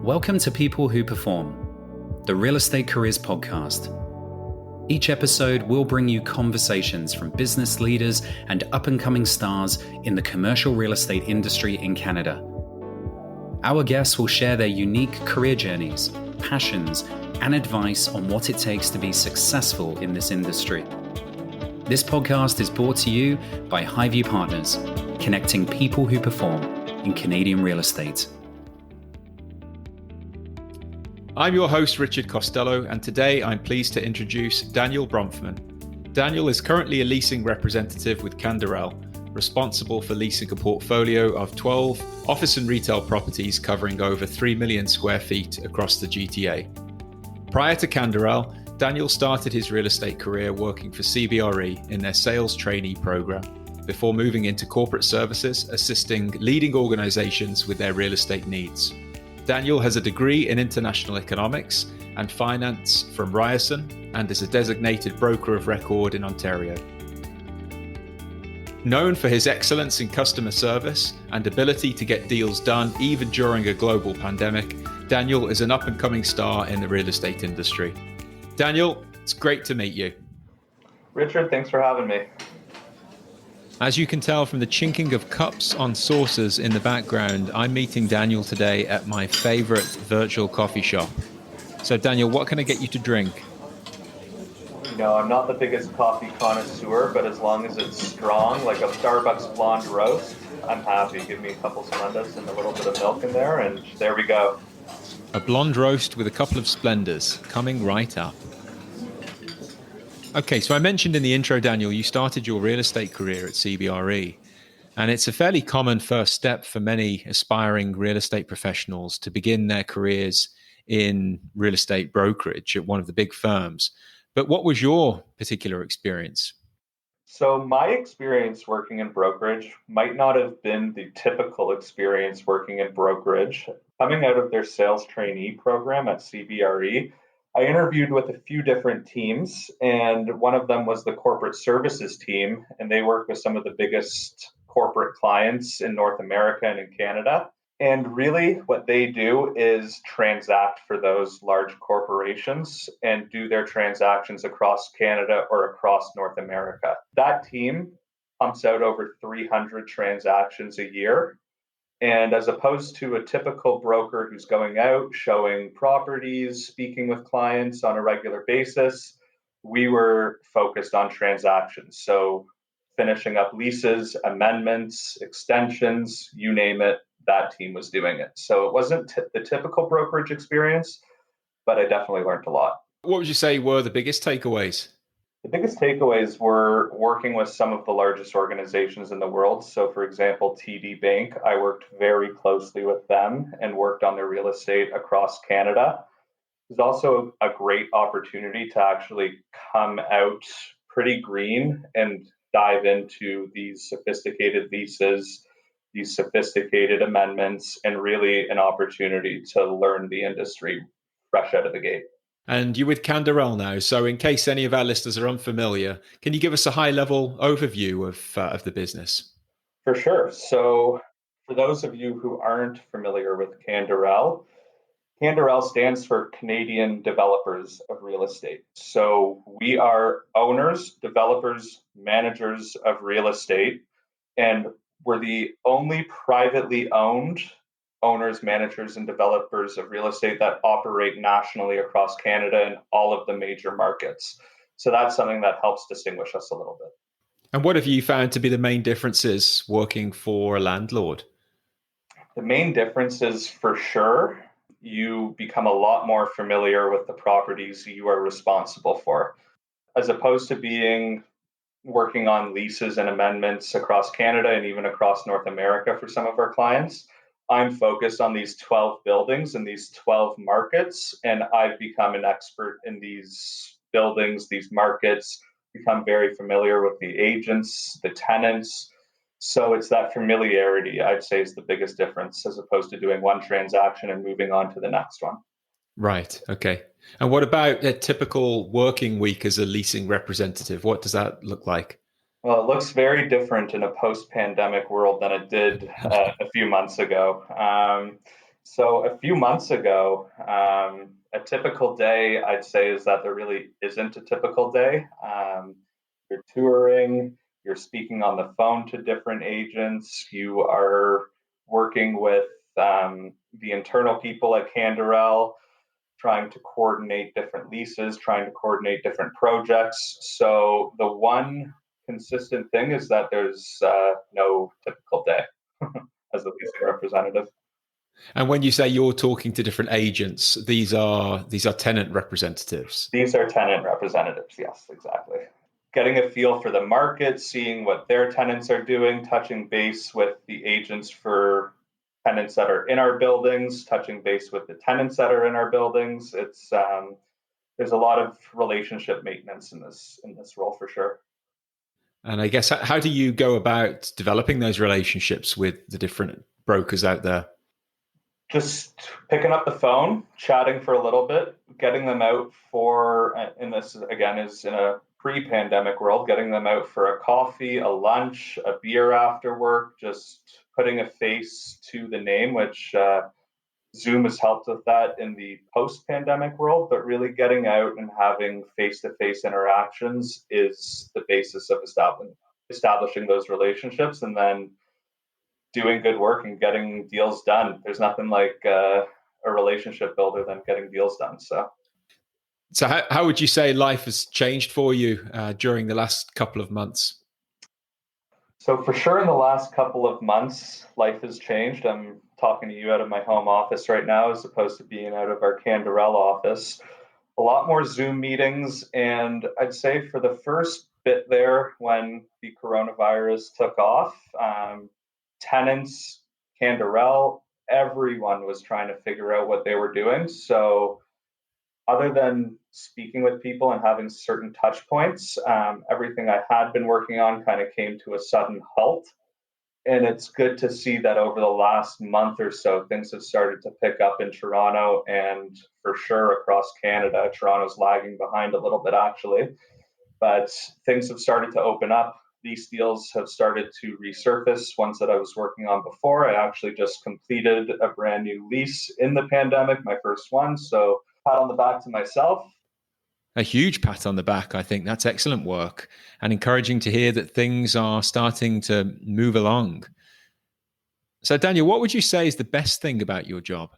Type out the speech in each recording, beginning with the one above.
Welcome to People Who Perform, the Real Estate Careers Podcast. Each episode will bring you conversations from business leaders and up-and-coming stars in the commercial real estate industry in Canada. Our guests will share their unique career journeys, passions, and advice on what it takes to be successful in this industry. This podcast is brought to you by Highview Partners, connecting people who perform in Canadian real estate. I'm your host, Richard Costello, and today I'm pleased to introduce Daniel Bronfman. Daniel is currently a leasing representative with Canderel, responsible for leasing a portfolio of 12 office and retail properties covering over 3 million square feet across the GTA. Prior to Canderel, Daniel started his real estate career working for CBRE in their sales trainee program, before moving into corporate services, assisting leading organizations with their real estate needs. Daniel has a degree in international economics and finance from Ryerson and is a designated broker of record in Ontario. Known for his excellence in customer service and ability to get deals done even during a global pandemic, Daniel is an up-and-coming star in the real estate industry. Daniel, it's great to meet you. Richard, thanks for having me. As you can tell from the chinking of cups on saucers in the background, I'm meeting Daniel today at my favorite virtual coffee shop. So Daniel, what can I get you to drink? No, I'm not the biggest coffee connoisseur, but as long as it's strong, like a Starbucks blonde roast, I'm happy. Give me a couple Splendas and a little bit of milk in there, and there we go. A blonde roast with a couple of Splendas, coming right up. Okay, so I mentioned in the intro, Daniel, you started your real estate career at CBRE, and it's a fairly common first step for many aspiring real estate professionals to begin their careers in real estate brokerage at one of the big firms. But what was your particular experience? So my experience working in brokerage might not have been the typical experience working in brokerage. Coming out of their sales trainee program at CBRE, I interviewed with a few different teams, and one of them was the corporate services team, and they work with some of the biggest corporate clients in North America and in Canada. And really what they do is transact for those large corporations and do their transactions across Canada or across North America. That team pumps out over 300 transactions a year. And as opposed to a typical broker who's going out, showing properties, speaking with clients on a regular basis, we were focused on transactions. So finishing up leases, amendments, extensions, you name it, that team was doing it. So it wasn't the typical brokerage experience, but I definitely learned a lot. What would you say were the biggest takeaways? The biggest takeaways were working with some of the largest organizations in the world. So for example, TD Bank, I worked very closely with them and worked on their real estate across Canada. It was also a great opportunity to actually come out pretty green and dive into these sophisticated leases, these sophisticated amendments, and really an opportunity to learn the industry fresh out of the gate. And you're with Canderel now, so in case any of our listeners are unfamiliar, can you give us a high-level overview of the business? For sure. So for those of you who aren't familiar with Canderel, Canderel stands for Canadian Developers of Real Estate. So we are owners, developers, managers of real estate, and we're the only privately owned owners, managers, and developers of real estate that operate nationally across Canada and all of the major markets. So that's something that helps distinguish us a little bit. And what have you found to be the main differences working for a landlord? The main differences, for sure, you become a lot more familiar with the properties you are responsible for. As opposed to working on leases and amendments across Canada and even across North America for some of our clients, I'm focused on these 12 buildings and these 12 markets, and I've become an expert in these buildings, these markets, become very familiar with the agents, the tenants. So it's that familiarity, I'd say, is the biggest difference as opposed to doing one transaction and moving on to the next one. Right. Okay. And what about a typical working week as a leasing representative? What does that look like? Well, it looks very different in a post-pandemic world than it did a few months ago. So a few months ago, a typical day, I'd say, is that there really isn't a typical day. You're touring, you're speaking on the phone to different agents, you are working with the internal people at Canderel, trying to coordinate different leases, trying to coordinate different projects. So the one consistent thing is that there's no typical day as a leasing representative. And when you say you're talking to different agents, these are tenant representatives. These are tenant representatives. Yes, exactly. Getting a feel for the market, seeing what their tenants are doing, touching base with the agents for tenants that are in our buildings, touching base with the tenants that are in our buildings. It's there's a lot of relationship maintenance in this role for sure. And I guess how do you go about developing those relationships with the different brokers out there? Just picking up the phone, chatting for a little bit, getting them out for, and this again is in a pre-pandemic world, getting them out for a coffee, a lunch, a beer after work, just putting a face to the name, which Zoom has helped with that in the post-pandemic world, but really getting out and having face-to-face interactions is the basis of establishing those relationships, and then doing good work and getting deals done. There's nothing like a relationship builder than getting deals done. So how would you say life has changed for you during the last couple of months? So for sure in the last couple of months, life has changed. I'm talking to you out of my home office right now as opposed to being out of our Canderel office. A lot more Zoom meetings. And I'd say for the first bit there, when the coronavirus took off, tenants, Canderel, everyone was trying to figure out what they were doing. So other than speaking with people and having certain touch points, everything I had been working on kind of came to a sudden halt. And it's good to see that over the last month or so, things have started to pick up in Toronto and for sure across Canada. Toronto's lagging behind a little bit, actually. But things have started to open up. These deals have started to resurface, ones that I was working on before. I actually just completed a brand new lease in the pandemic, my first one. So pat on the back to myself. A huge pat on the back. I think that's excellent work and encouraging to hear that things are starting to move along. So, Daniel, what would you say is the best thing about your job?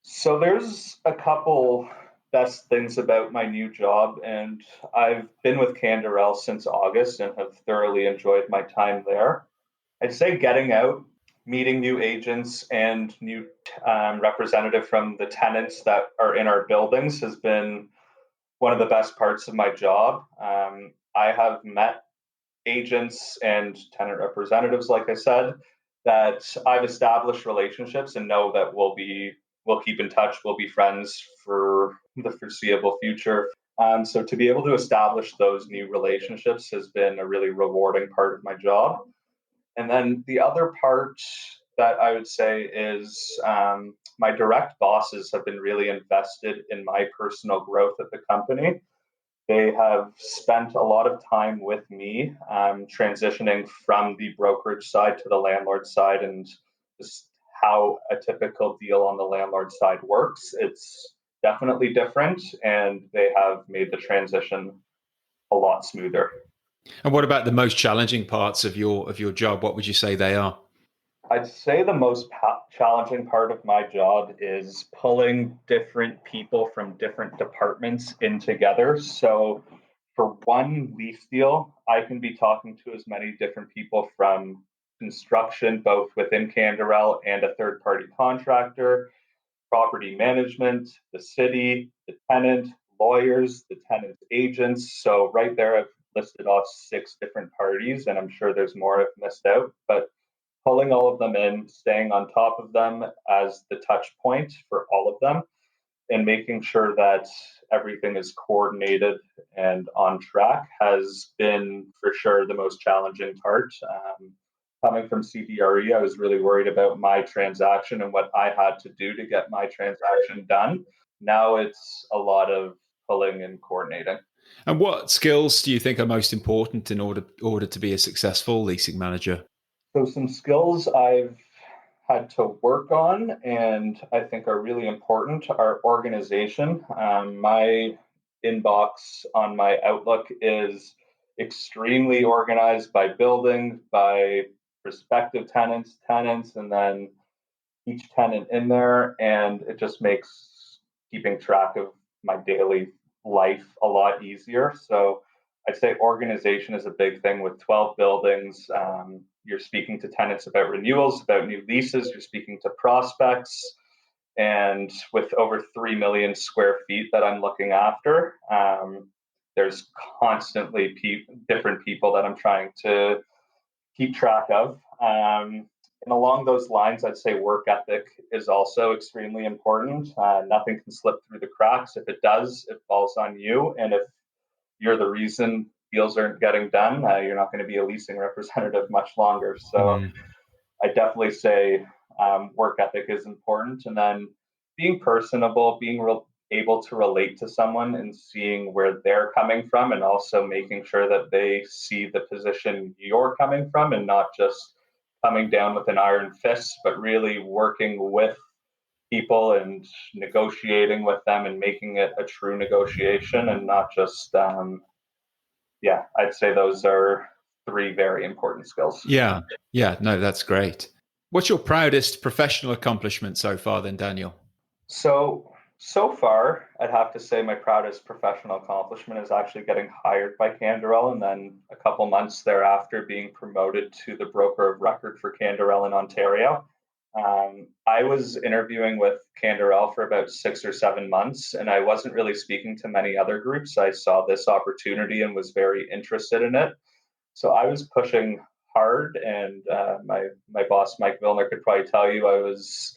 So there's a couple best things about my new job, and I've been with Canderel since August and have thoroughly enjoyed my time there. I'd say getting out, meeting new agents and new representative from the tenants that are in our buildings has been one of the best parts of my job. I have met agents and tenant representatives, like I said, that I've established relationships and know that we'll keep in touch, we'll be friends for the foreseeable future. So to be able to establish those new relationships has been a really rewarding part of my job. And then the other part that I would say is my direct bosses have been really invested in my personal growth at the company. They have spent a lot of time with me transitioning from the brokerage side to the landlord side and just how a typical deal on the landlord side works. It's definitely different, and they have made the transition a lot smoother. And what about the most challenging parts of your job? What would you say they are? I'd say the most challenging part of my job is pulling different people from different departments in together. So for one lease deal, I can be talking to as many different people from construction, both within Canderel and a third party contractor, property management, the city, the tenant, lawyers, the tenant agents. So right there, I've listed off 6 different parties, and I'm sure there's more I've missed out. But pulling all of them in, staying on top of them as the touch point for all of them, and making sure that everything is coordinated and on track has been for sure the most challenging part. Coming from CBRE, I was really worried about my transaction and what I had to do to get my transaction done. Now it's a lot of pulling and coordinating. And what skills do you think are most important in order to be a successful leasing manager? So some skills I've had to work on and I think are really important are organization. My inbox on my Outlook is extremely organized by building, by prospective tenants, and then each tenant in there. And it just makes keeping track of my daily life a lot easier. So I'd say organization is a big thing with 12 buildings. You're speaking to tenants about renewals, about new leases, you're speaking to prospects. And with over 3 million square feet that I'm looking after, there's constantly different people that I'm trying to keep track of. And along those lines, I'd say work ethic is also extremely important. Nothing can slip through the cracks. If it does, it falls on you. And if you're the reason deals aren't getting done, you're not going to be a leasing representative much longer. So I definitely say work ethic is important. And then being personable, being able to relate to someone and seeing where they're coming from, and also making sure that they see the position you're coming from and not just coming down with an iron fist, but really working with people and negotiating with them and making it a true negotiation and not just, I'd say those are 3 very important skills. Yeah. No, that's great. What's your proudest professional accomplishment so far then, Daniel? So far, I'd have to say my proudest professional accomplishment is actually getting hired by Canderel, and then a couple months thereafter being promoted to the broker of record for Canderel in Ontario. I was interviewing with Canderel for about 6 or 7 months, and I wasn't really speaking to many other groups. I saw this opportunity and was very interested in it. So I was pushing hard, and my boss, Mike Vilner, could probably tell you I was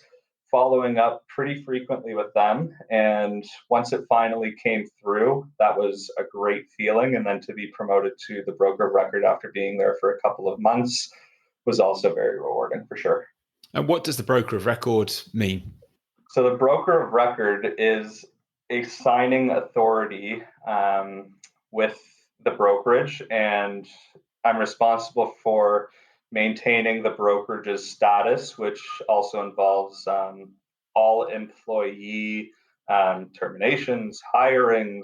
following up pretty frequently with them. And once it finally came through, that was a great feeling. And then to be promoted to the broker of record after being there for a couple of months was also very rewarding for sure. And what does the broker of record mean? So the broker of record is a signing authority with the brokerage, and I'm responsible for maintaining the brokerage's status, which also involves all employee terminations, hirings,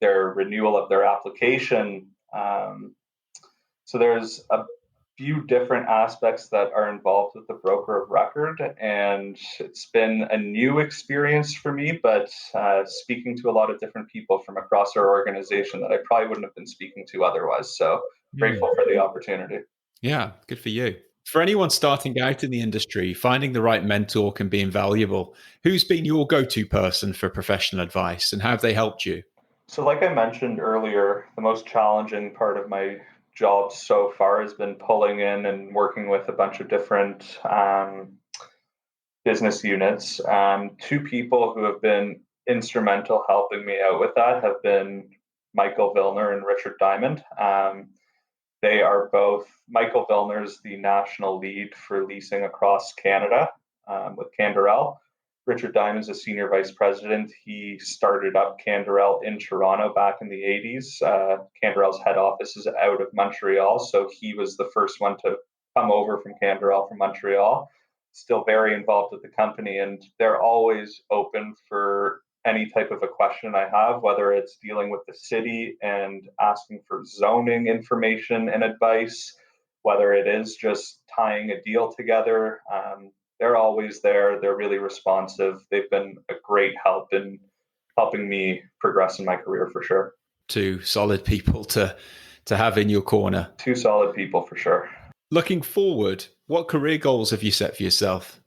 their renewal of their application. So there's a few different aspects that are involved with the broker of record, and it's been a new experience for me, but speaking to a lot of different people from across our organization that I probably wouldn't have been speaking to otherwise. So grateful for the opportunity. Yeah, good for you. For anyone starting out in the industry, finding the right mentor can be invaluable. Who's been your go-to person for professional advice, and how have they helped you? So like I mentioned earlier, the most challenging part of my job so far has been pulling in and working with a bunch of different business units. 2 people who have been instrumental helping me out with that have been Michael Vilner and Richard Diamond. They are both, Michael Vilner's the national lead for leasing across Canada with Canderel. Richard Diamond's a senior vice president. He started up Canderel in Toronto back in the 80s. Canderel's head office is out of Montreal, so he was the first one to come over from Canderel from Montreal. Still very involved with the company, and they're always open for any type of a question I have, whether it's dealing with the city and asking for zoning information and advice, whether it is just tying a deal together. They're always there. They're really responsive. They've been a great help in helping me progress in my career for sure. 2 solid people to have in your corner. 2 solid people for sure. Looking forward, what career goals have you set for yourself?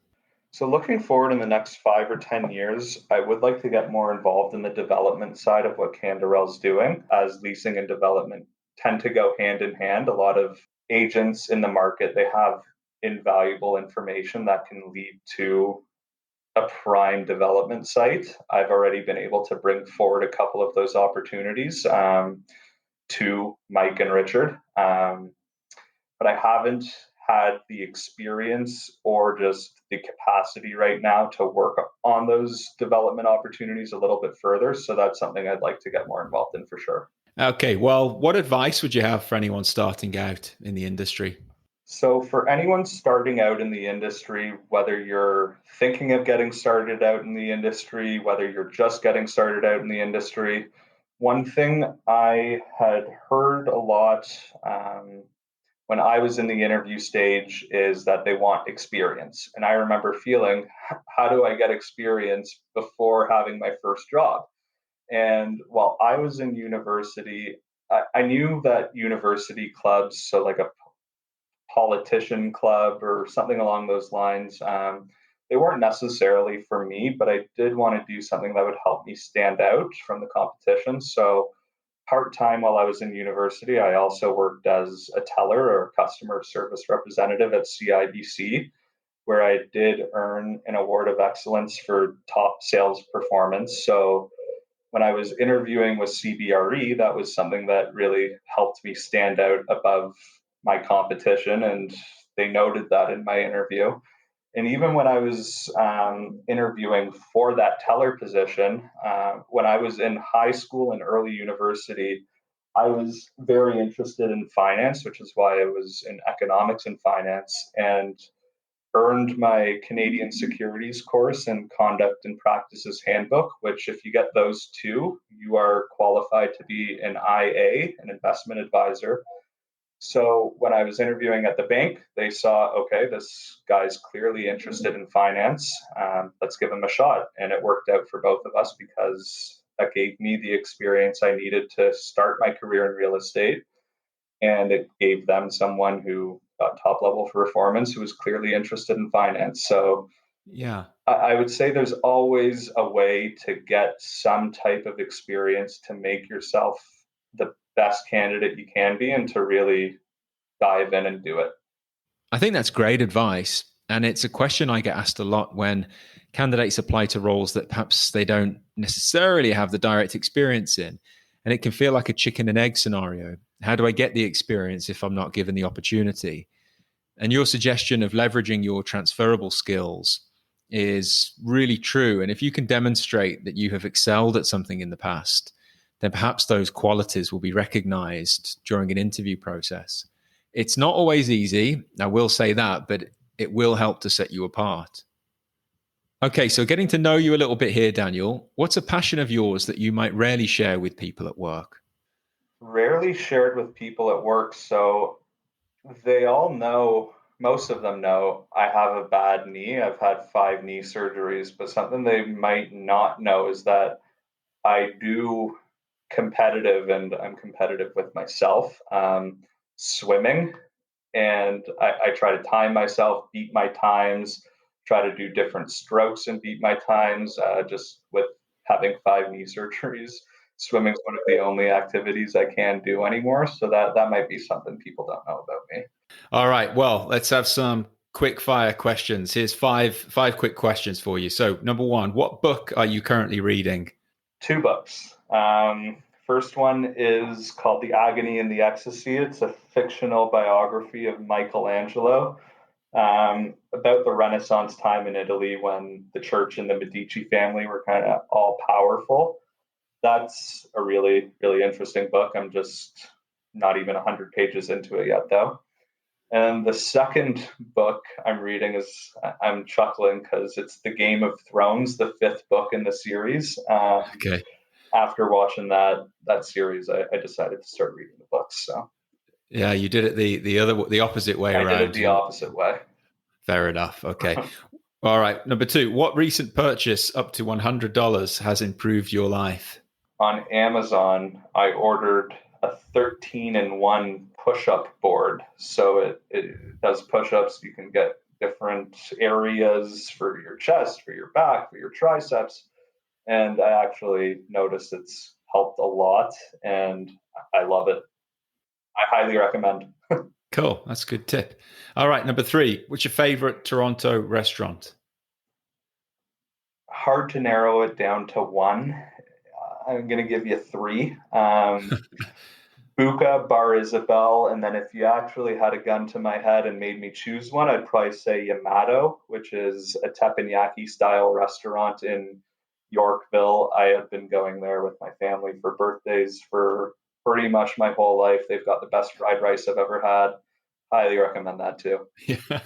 So looking forward in the next 5 or 10 years, I would like to get more involved in the development side of what Canderel's doing, as leasing and development tend to go hand in hand. A lot of agents in the market, they have invaluable information that can lead to a prime development site. I've already been able to bring forward a couple of those opportunities to Mike and Richard, but I haven't had the experience or just the capacity right now to work on those development opportunities a little bit further. So that's something I'd like to get more involved in for sure. Okay, well, what advice would you have for anyone starting out in the industry? So, for anyone starting out in the industry, whether you're thinking of getting started out in the industry, whether you're just getting started out in the industry, one thing I had heard a lot when I was in the interview stage is that they want experience. And I remember feeling, how do I get experience before having my first job? And while I was in university, I knew that university clubs, so like a politician club or something along those lines. They weren't necessarily for me, but I did want to do something that would help me stand out from the competition. So, part time while I was in university, I also worked as a teller or customer service representative at CIBC, where I did earn an award of excellence for top sales performance. So, when I was interviewing with CBRE, that was something that really helped me stand out above my competition. And they noted that in my interview. And even when I was interviewing for that teller position, when I was in high school and early university, I was very interested in finance, which is why I was in economics and finance. And earned my Canadian securities course and conduct and practices handbook, which, if you get those two, you are qualified to be an IA, an investment advisor. So when I was interviewing at the bank, they saw, okay, this guy's clearly interested in finance. Let's give him a shot. And it worked out for both of us because that gave me the experience I needed to start my career in real estate, and it gave them someone who got top level performance who was clearly interested in finance. So Yeah. I would say there's always a way to get some type of experience to make yourself the best candidate you can be and to really dive in and do it. I think that's great advice. And it's a question I get asked a lot when candidates apply to roles that perhaps they don't necessarily have the direct experience in. And it can feel like a chicken and egg scenario. How do I get the experience if I'm not given the opportunity? And your suggestion of leveraging your transferable skills is really true. And if you can demonstrate that you have excelled at something in the past, then perhaps those qualities will be recognized during an interview process. It's not always easy, I will say that, but it will help to set you apart. Okay, so getting to know you a little bit here, Daniel, what's a passion of yours that you might rarely share with people at work? Rarely shared with people at work. So they all know, most of them know, I have a bad knee. I've had 5 knee surgeries, but something they might not know is that I do competitive, and I'm competitive with myself, swimming. And I try to time myself, beat my times, try to do different strokes and beat my times. Just with having 5 knee surgeries, swimming is one of the only activities I can do anymore. So that might be something people don't know about me. All right, well, let's have some quick fire questions. Here's five quick questions for you. So, number one, what book are you currently reading? 2 books. First one is called The Agony and the Ecstasy. It's a fictional biography of Michelangelo, about the Renaissance time in Italy when the church and the Medici family were kind of all powerful. That's a really, really interesting book. I'm just not even 100 pages into it yet, though. And the second book I'm reading is, I'm chuckling because it's The Game of Thrones, the 5th book in the series. Okay. After watching that series, I decided to start reading the books. So Yeah, you did it the opposite way I did it around. the opposite way. Fair enough. Okay. All right. Number two, what recent purchase up to $100 has improved your life? On Amazon, I ordered a 13-in-1 push-up board. So it does push-ups. You can get different areas for your chest, for your back, for your triceps. And I actually noticed it's helped a lot, and I love it. I highly recommend. Cool. That's a good tip. All right. Number three, what's your favorite Toronto restaurant? Hard to narrow it down to one. I'm going to give you three. Buka, Bar Isabel, and then if you actually had a gun to my head and made me choose one, I'd probably say Yamato, which is a teppanyaki style restaurant in Yorkville. I have been going there with my family for birthdays for pretty much my whole life. They've got the best fried rice I've ever had. highly recommend that too. Yeah,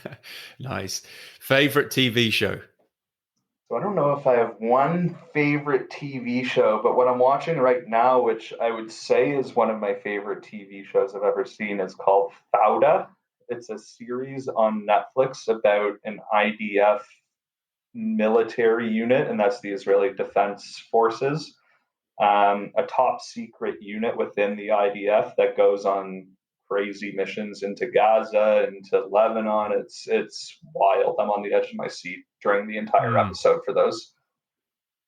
nice. Favorite TV show? So I don't know if I have one favorite TV show, but what I'm watching right now, which I would say is one of my favorite TV shows I've ever seen, is called Fauda. It's a series on Netflix about an IDF military unit, and that's the Israeli Defense Forces, a top secret unit within the IDF that goes on crazy missions into Gaza, into Lebanon. It's wild. I'm on the edge of my seat during the entire episode for those.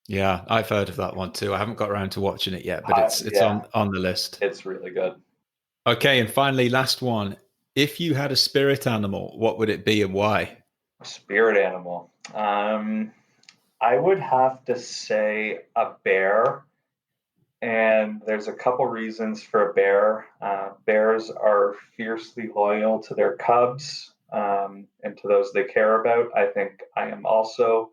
Yeah, I've heard of that one too. I haven't got around to watching it yet, but it's on the list. It's really good. Okay, and finally, last one. If you had a spirit animal, what would it be and why? A spirit animal. I would have to say a bear. And there's a couple reasons for a bear. Bears are fiercely loyal to their cubs and to those they care about. I think I am also.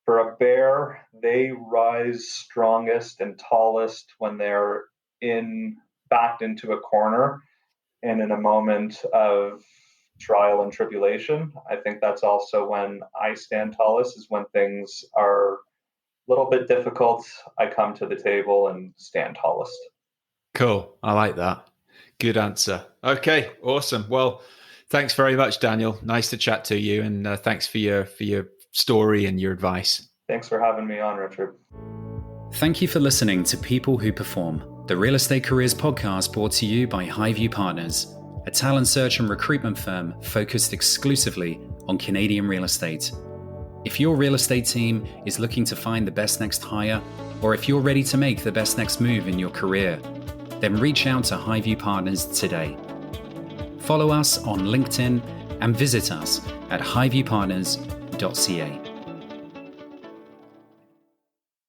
For a bear, they rise strongest and tallest when they're backed into a corner and in a moment of trial and tribulation. I think that's also when I stand tallest, is when things are a little bit difficult. I come to the table and stand tallest. Cool. I like that. Good answer. Okay, awesome. Well, thanks very much, Daniel. Nice to chat to you, and thanks for your story and your advice. Thanks for having me on, Richard. Thank you for listening to People Who Perform, the Real Estate Careers podcast brought to you by Highview Partners, a talent search and recruitment firm focused exclusively on Canadian real estate. If your real estate team is looking to find the best next hire, or if you're ready to make the best next move in your career, then reach out to Highview Partners today. Follow us on LinkedIn and visit us at highviewpartners.ca.